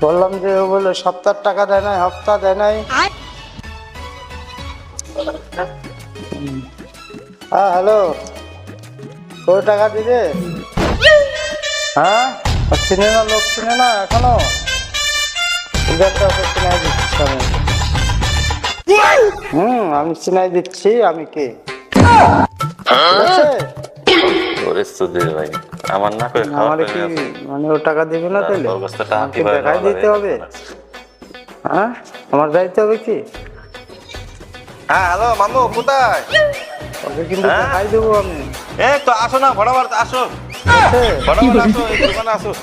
বললাম যে ও বলে সপ্তাহ টাকা দেয় নাই, হপ্তাহ দেয় নাই। হ্যাঁ হ্যালো, কত টাকা দিবে? হ্যাঁ চিনে না, লোক চিনে না এখনো। চিনাই দিচ্ছি আমি। আমি চিনাই দিচ্ছি আমি কে। ঠিক আছে? ওরে সুধীর ভাই, আমার না করে খাওয়া আমার কি মানে ও টাকা দিবে না তাইলে? আমাকে দেখাই দিতে হবে? হ্যাঁ আমার যাইতে হবে কি? হ্যাঁ হ্যালো মামু, কোথায়? ওকে কিন্তু দেখাই দেবো আমি। এই তো আসো না, বরাবর আসো, বরাবর আসো, এই দোকানে আসো।